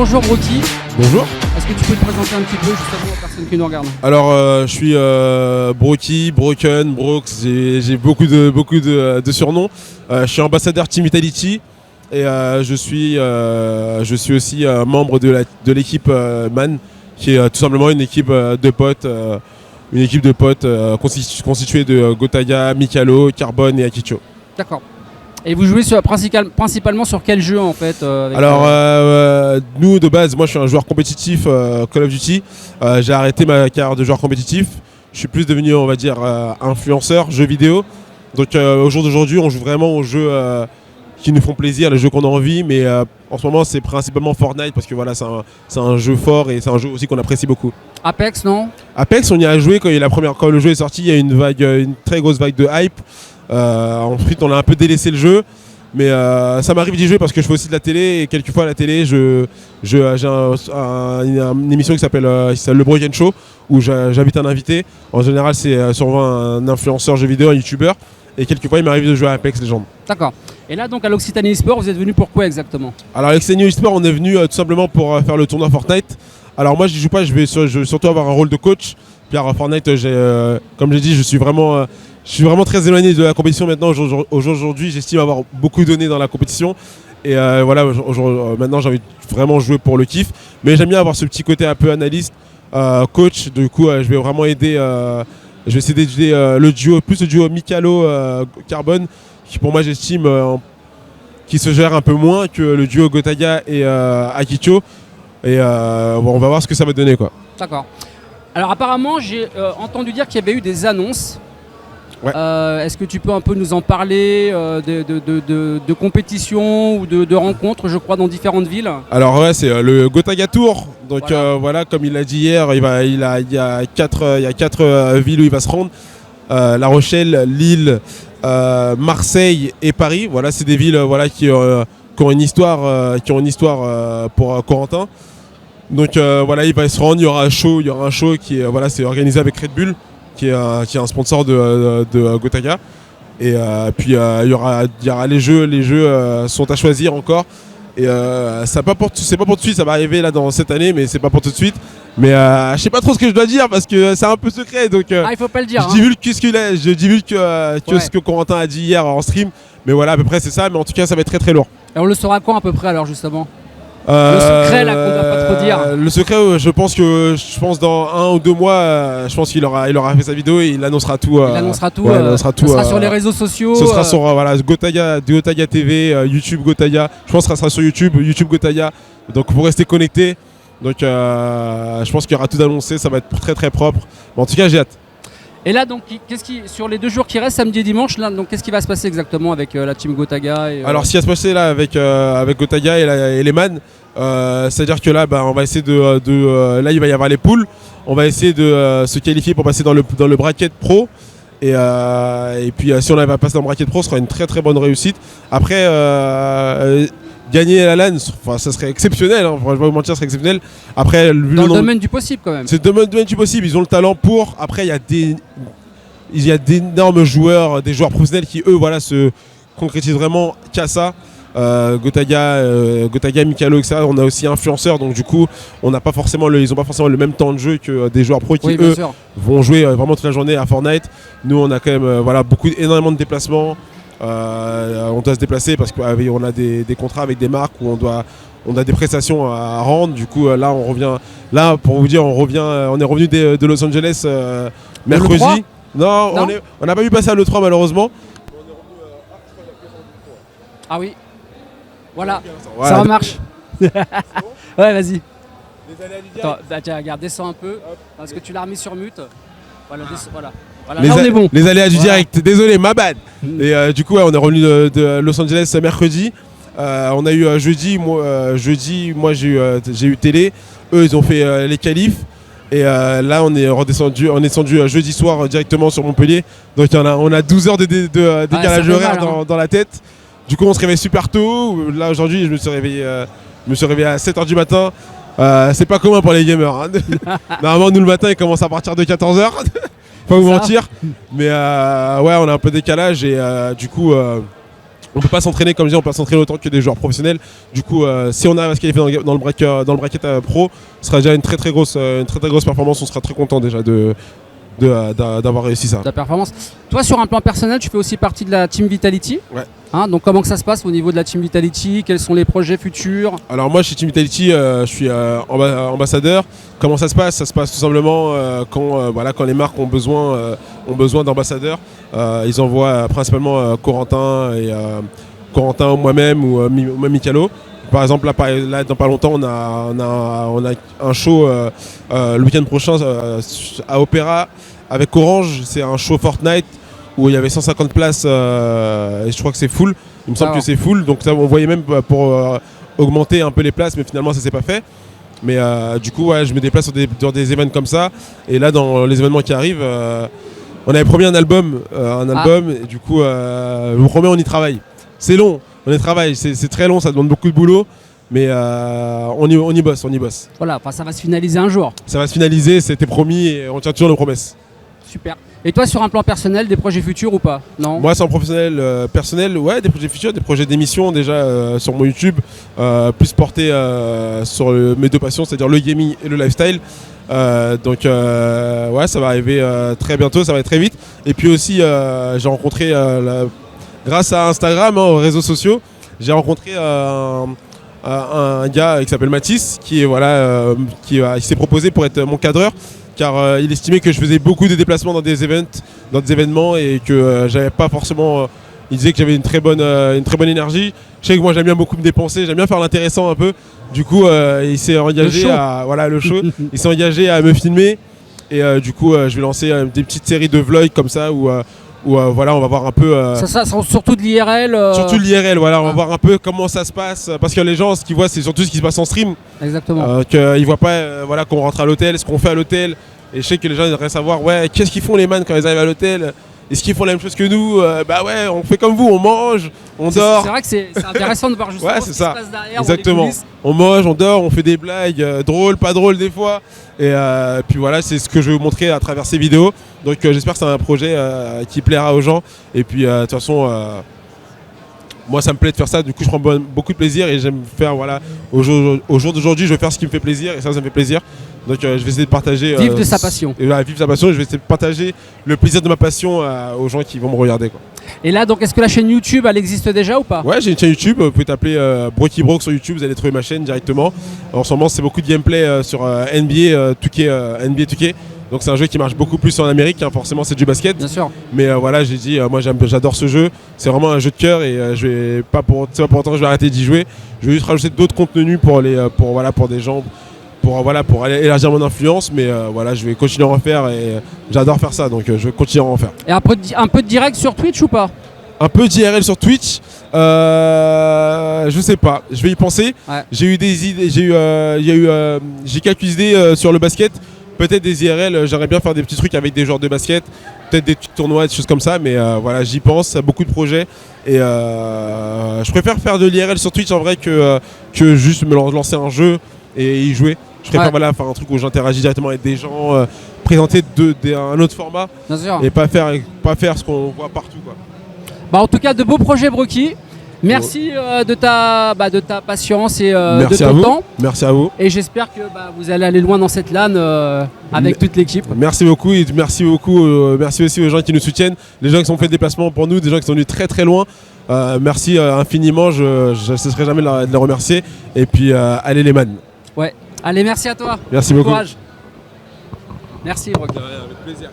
bonjour Broky. Bonjour. Est-ce que tu peux te présenter un petit peu justement aux personnes qui nous regardent? Alors je suis Broky, Broken, Brox, j'ai beaucoup de surnoms. Je suis ambassadeur Team Vitality et je suis aussi membre de l'équipe MAN, qui est tout simplement une équipe de potes. Constituée de Gotaya, Mikalo, Carbone et Akicho. D'accord. Et vous jouez principalement sur quel jeu en fait Nous de base, moi je suis un joueur compétitif Call of Duty. J'ai arrêté ma carrière de joueur compétitif. Je suis plus devenu, on va dire, influenceur, jeux vidéo. Donc au jour d'aujourd'hui, on joue vraiment aux jeux qui nous font plaisir, les jeux qu'on a envie. Mais en ce moment, c'est principalement Fortnite parce que voilà, c'est un jeu fort et c'est un jeu aussi qu'on apprécie beaucoup. Apex, non? Apex, on y a joué quand le jeu est sorti. Il y a une très grosse vague de hype. Ensuite, on a un peu délaissé le jeu, mais ça m'arrive d'y jouer parce que je fais aussi de la télé et quelquefois à la télé, j'ai une émission qui s'appelle Le Broken Show où j'invite un invité. En général, c'est souvent un influenceur jeux vidéo, un youtubeur, et quelquefois il m'arrive de jouer à Apex Legends. D'accord. Et là, donc à l'Occitanie eSport, vous êtes venu pour quoi exactement? Alors, à l'Occitanie eSport, on est venu tout simplement pour faire le tournoi Fortnite. Alors moi, je joue pas, je vais surtout avoir un rôle de coach. Car Fortnite, comme j'ai dit, je suis vraiment très éloigné de la compétition maintenant. Aujourd'hui, j'estime avoir beaucoup donné dans la compétition. Et voilà, maintenant j'ai envie de vraiment jouer pour le kiff. Mais j'aime bien avoir ce petit côté un peu analyste, coach. Du coup, je vais vraiment aider. Je vais essayer d'aider le duo Mikalo Carbone, qui pour moi j'estime qui se gère un peu moins que le duo Gotaya et Akicho. Et on va voir ce que ça va donner, quoi. D'accord. Alors apparemment, j'ai entendu dire qu'il y avait eu des annonces. Ouais. Est-ce que tu peux un peu nous en parler de compétitions ou de rencontres, je crois, dans différentes villes? Alors ouais, c'est le Gotaya Tour. Donc voilà. comme il l'a dit hier, il y a quatre villes où il va se rendre. La Rochelle, Lille, Marseille et Paris. Voilà, c'est des villes qui ont une histoire, pour Corentin. Donc voilà, il va se rendre. Il y aura un show qui est c'est organisé avec Red Bull, qui est un sponsor de Gotaya. Et puis il y aura les jeux sont à choisir encore. Et c'est pas pour tout de suite, ça va arriver là dans cette année, mais c'est pas pour tout de suite. Mais je sais pas trop ce que je dois dire parce que c'est un peu secret. Donc il faut pas le dire. Je divulgue ce que Corentin a dit hier en stream. Mais voilà, à peu près c'est ça. Mais en tout cas, ça va être très très lourd. Et on le saura quand à peu près alors justement? Le secret là qu'on doit pas trop dire. Le secret, je pense dans 1 ou 2 mois, je pense qu'il aura fait sa vidéo et il annoncera tout. Il annoncera tout. Ce sera sur les réseaux sociaux. Ce sera sur Gotaya TV, YouTube Gotaya. Je pense que ça sera sur YouTube Gotaya. Donc vous restez connectés. Donc je pense qu'il y aura tout annoncé. Ça va être très très propre. Mais en tout cas, j'ai hâte. Et là, donc, sur les 2 jours qui restent, samedi et dimanche, là, donc, qu'est-ce qui va se passer exactement avec la team Gotaya Alors, ce qui va se passer là avec Gotaya et les Man, c'est-à-dire que là, on va essayer là, il va y avoir les poules. On va essayer de se qualifier pour passer dans le bracket pro. Et puis, si on arrive à passer dans le bracket pro, ce sera une très très bonne réussite. Après, gagner la LAN, ça serait exceptionnel, hein, je vais pas vous mentir, ça serait exceptionnel. Après, dans le domaine du possible quand même. C'est le domaine du possible, ils ont le talent pour. Après, il y a d'énormes joueurs, des joueurs professionnels qui eux se concrétisent vraiment qu'à ça. Gotaya, Mikalo, etc. On a aussi influenceurs, donc du coup, ils n'ont pas forcément le même temps de jeu que des joueurs pros qui eux vont jouer vraiment toute la journée à Fortnite. Nous, on a quand même énormément de déplacements. On doit se déplacer parce qu'on a des contrats avec des marques où on a des prestations à rendre. Du coup, là, on revient. Là, pour vous dire, on est revenu de Los Angeles mercredi. Non, on n'a pas pu passer à l'E3 malheureusement. Ah oui. Voilà. Ça remarche. Ouais, vas-y. Attends, tiens, regarde, descends un peu. Parce que tu l'as remis sur mute. Voilà, voilà. Là, on est bon. Les aléas du direct, désolé, ma bad. Et du coup, on est revenu de Los Angeles mercredi. On a eu jeudi, moi j'ai eu télé. Eux, ils ont fait les qualifs. Et là, on est descendu jeudi soir directement sur Montpellier. Donc on a 12 heures de décalage horaire dans la tête. Du coup, on se réveille super tôt. Là, aujourd'hui, je me suis réveillé à 7h du matin. C'est pas commun pour les gamers. Hein. Normalement, nous, le matin, il commence à partir de 14h. Pas vous mentir. Mais on a un peu de décalage. Et du coup, on peut pas s'entraîner comme je dis, on peut pas s'entraîner autant que des joueurs professionnels. Du coup, si on arrive à se qualifier dans le bracket pro, ce sera déjà une très très grosse performance. On sera très content déjà d'avoir réussi ça. Ta performance. Toi, sur un plan personnel, tu fais aussi partie de la Team Vitality. Ouais. Donc comment que ça se passe au niveau de la Team Vitality? Quels sont les projets futurs? Alors moi chez Team Vitality, je suis ambassadeur. Comment ça se passe? Ça se passe tout simplement quand les marques ont besoin d'ambassadeurs. Ils envoient principalement Corentin ou moi-même ou même Mikalo. Par exemple, là, dans pas longtemps, on a un show le week-end prochain à Opéra avec Orange. C'est un show Fortnite où il y avait 150 places et je crois que c'est full. Il me semble que c'est full. Donc ça, on voyait même pour augmenter un peu les places, mais finalement, ça s'est pas fait. Mais du coup, je me déplace sur des événements comme ça. Et là, dans les événements qui arrivent, on avait promis un album. Et du coup, je vous promets, on y travaille. C'est long. On y travaille, c'est très long, ça demande beaucoup de boulot, mais on y bosse. Voilà, ça va se finaliser un jour. Ça va se finaliser, c'était promis et on tient toujours nos promesses. Super. Et toi, sur un plan personnel, des projets futurs ou pas? Non. Moi, sur un professionnel personnel, ouais, des projets futurs, des projets d'émission déjà sur mon YouTube, plus portés sur mes deux passions, c'est-à-dire le gaming et le lifestyle. Donc ça va arriver très bientôt, ça va être très vite. Et puis aussi, j'ai rencontré grâce à Instagram, aux réseaux sociaux, j'ai rencontré un gars qui s'appelle Mathis qui s'est proposé pour être mon cadreur car il estimait que je faisais beaucoup de déplacements dans des événements et que j'avais pas forcément... il disait que j'avais une très bonne énergie. Je sais que moi j'aime bien beaucoup me dépenser, j'aime bien faire l'intéressant un peu. Du coup il s'est engagé le show. Il s'est engagé à me filmer et du coup je vais lancer des petites séries de vlogs comme ça où on va voir un peu... Ça surtout de l'IRL Surtout de l'IRL, on va voir un peu comment ça se passe. Parce que les gens, ce qu'ils voient, c'est surtout ce qui se passe en stream. Exactement. Qu'ils voient pas qu'on rentre à l'hôtel, ce qu'on fait à l'hôtel. Et je sais que les gens aimeraient savoir, qu'est-ce qu'ils font les man quand ils arrivent à l'hôtel? Est-ce qu'ils font la même chose que nous? On fait comme vous, on mange, on dort. C'est vrai que c'est intéressant de voir justement ce qui se passe derrière. Exactement. On mange, on dort, on fait des blagues, drôles, pas drôles des fois. Et puis voilà, c'est ce que je vais vous montrer à travers ces vidéos. Donc j'espère que c'est un projet qui plaira aux gens. Et puis de toute façon, moi ça me plaît de faire ça. Du coup je prends beaucoup de plaisir et j'aime faire, au jour d'aujourd'hui, je vais faire ce qui me fait plaisir et ça me fait plaisir. Donc je vais essayer de partager... vivre de sa passion. Vivre sa passion, je vais essayer de partager le plaisir de ma passion aux gens qui vont me regarder, quoi. Et là, donc, est-ce que la chaîne YouTube, elle existe déjà ou pas? Ouais, j'ai une chaîne YouTube, vous pouvez taper Brocky Brock sur YouTube, vous allez trouver ma chaîne directement. En ce moment, c'est beaucoup de gameplay sur NBA 2K. Donc c'est un jeu qui marche beaucoup plus en Amérique, forcément c'est du basket. Bien sûr. Mais j'ai dit, moi j'adore ce jeu, c'est vraiment un jeu de cœur et je vais pas pour autant que je vais arrêter d'y jouer. Je vais juste rajouter d'autres contenus pour des gens, pour aller élargir mon influence, mais je vais continuer à en faire et j'adore faire ça, donc je vais continuer à en faire. Et un peu de direct sur Twitch ou pas? Un peu d'IRL sur Twitch, je sais pas, je vais y penser. Ouais. J'ai eu des idées, j'ai quelques idées sur le basket, peut-être des IRL, j'aimerais bien faire des petits trucs avec des joueurs de basket, peut-être des petits tournois, des choses comme ça, mais j'y pense, beaucoup de projets et je préfère faire de l'IRL sur Twitch en vrai que juste me lancer un jeu et y jouer. Je préfère faire un truc où j'interagis directement avec des gens, présenter un autre format. Bien sûr. Et pas faire ce qu'on voit partout, quoi. En tout cas, de beaux projets, Brocky. Merci de ta patience et de ton temps. Merci à vous. Et j'espère que vous allez aller loin dans cette LAN avec toute l'équipe. Merci beaucoup et merci aussi aux gens qui nous soutiennent, les gens qui sont fait le déplacement pour nous, des gens qui sont venus très très loin. Merci infiniment, je ne cesserai jamais de les remercier. Et puis allez les man. Ouais. Allez, merci à toi. Merci beaucoup. Courage. Merci, Brocky. Avec plaisir.